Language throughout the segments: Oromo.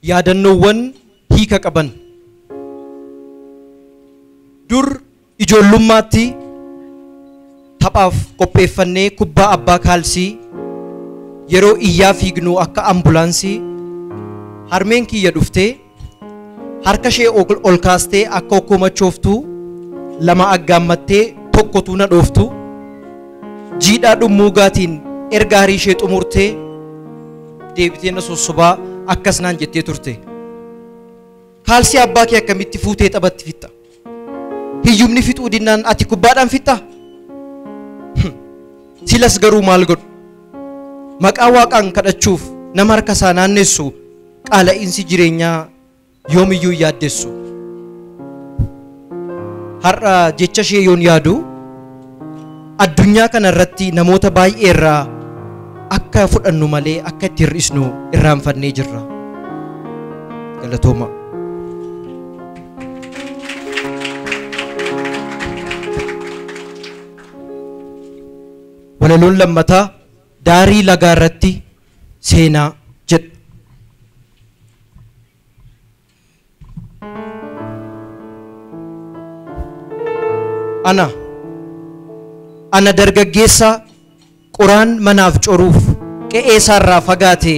yaadannoowwan hiika qaban. Dur ijoollummaatti taphaaf qopheeffannee kubbaa abbaa kaalsii yeroo iyyaa fiignu akka ambulaansii harmeen kiyya dhuftee harka ishee ol kaastee akka okkomachooftuu lama aggaammattee tokkotu na dhooftu jiidhaa dhummuugaatiin erga harii ishee xumurtee deebitee na sossobaa akkas naan jettee turte. Kaalsii abbaa kee akkamitti fuutee taphatti fitta? Hiyyumni fixuu dinnaan ati kubbaadhaan fitta? Silas garuu maal godhu? Maqaa waaqaan kadhachuuf nama harka isaa naannessu qaala'iinsi jireenyaa yoomiyyuu yaaddessu. Har'a jecha ishee yoon yaadu addunyaa kana irratti namoota baay'ee irraa akka fudhannu malee akka itti hir'isnu irraanfannee jirra. Galatooma. Walaloon lammataa daarii lagaa irratti seenaa jedha. Ana dargaggeessa quraan manaaf coruuf qe'ee isaarraa fagaate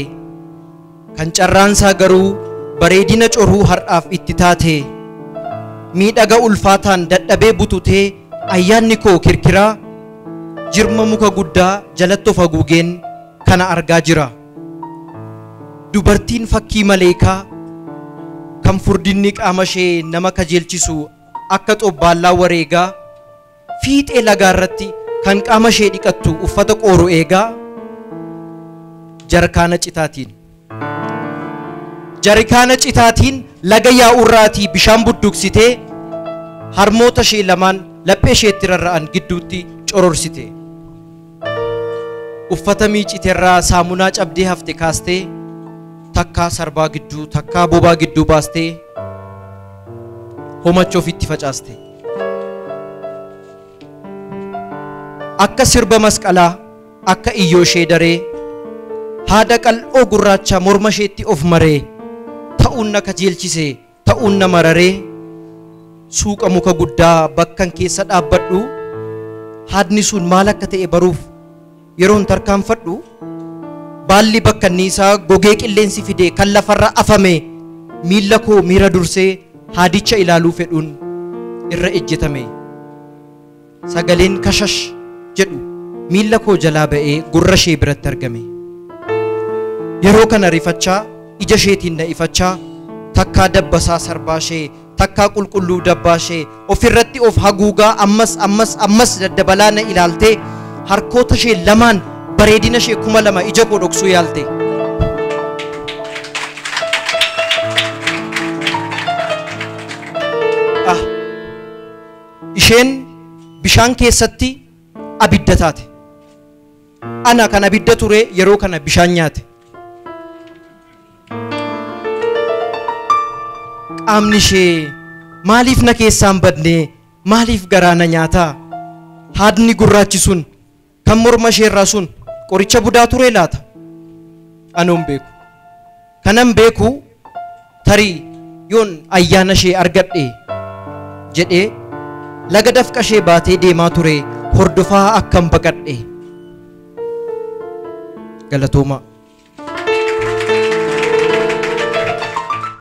kan carraansaa garuu bareedina coruu har'aaf itti taate miidhaga ulfaataan dadhabee bututee ayyaanni koo kirkiraa jirma muka guddaa jalatti of haguugeen kana argaa jira. Dubartiin fakkii maleekaa kan furdinni qaama ishee nama kajeelchisu akka xobbaallaa wareegaa fiixee lagaa irratti kan qaama ishee dhiqattu uffata qooru eegaa jarkaana citaatiin laga yaa'urraatii bishaan budduuqsitee harmoota ishee lamaan laphee isheetti rarra'an gidduutti cororsite. Uffata miiciterraa saamunaa cabdee hafte kaastee takkaa sarbaa gidduu takkaa bobaa gidduu baastee homacha ofitti facaaste. Akka sirba masqalaa akka iyyoo ishee daree haada qal'oo gurraacha morma isheetti of maree ta'uun na kajeelchise ta'uun na mararee suuqa muka guddaa bakkan keessa dhaabbadhu haadni sun maal akka ta'e baruuf yeroon tarkaanfadhu baalli bakkanniisaa gogee qilleensi fide kan lafarra afame miilla koo miira dursee haadicha ilaaluu fedhuun irra ejjetame. Sagaleen kashash jedhu miilla koo jalaa ba'ee gurra ishee biratti argame. Yeroo kana rifachaa ija isheetiin na ifachaa takkaa dabbasaa sarbaa ishee takkaa qulqulluu dabbaa ishee ofirratti of haguugaa ammas daddabalaa na ilaaltee harkoota ishee lamaan bareedina ishee 2000 ija koo dhoksuu yaalte. Isheen bishaan keessatti abidda taate. Ana kan abidda ture yeroo kana bishaan nyaate. Qaamni ishee maaliif na keessaan badne maaliif garaa na nyaataa? Haadni gurraachi sun kan morma ishee irraa sun qoricha budaa ture laata? Anoon beeku. Kanan beeku tarii yoon ayyaana ishee argadhe jedhee laga dafqa ishee baatee deemaa ture hordofaa akkam baqadhe. Galatooma.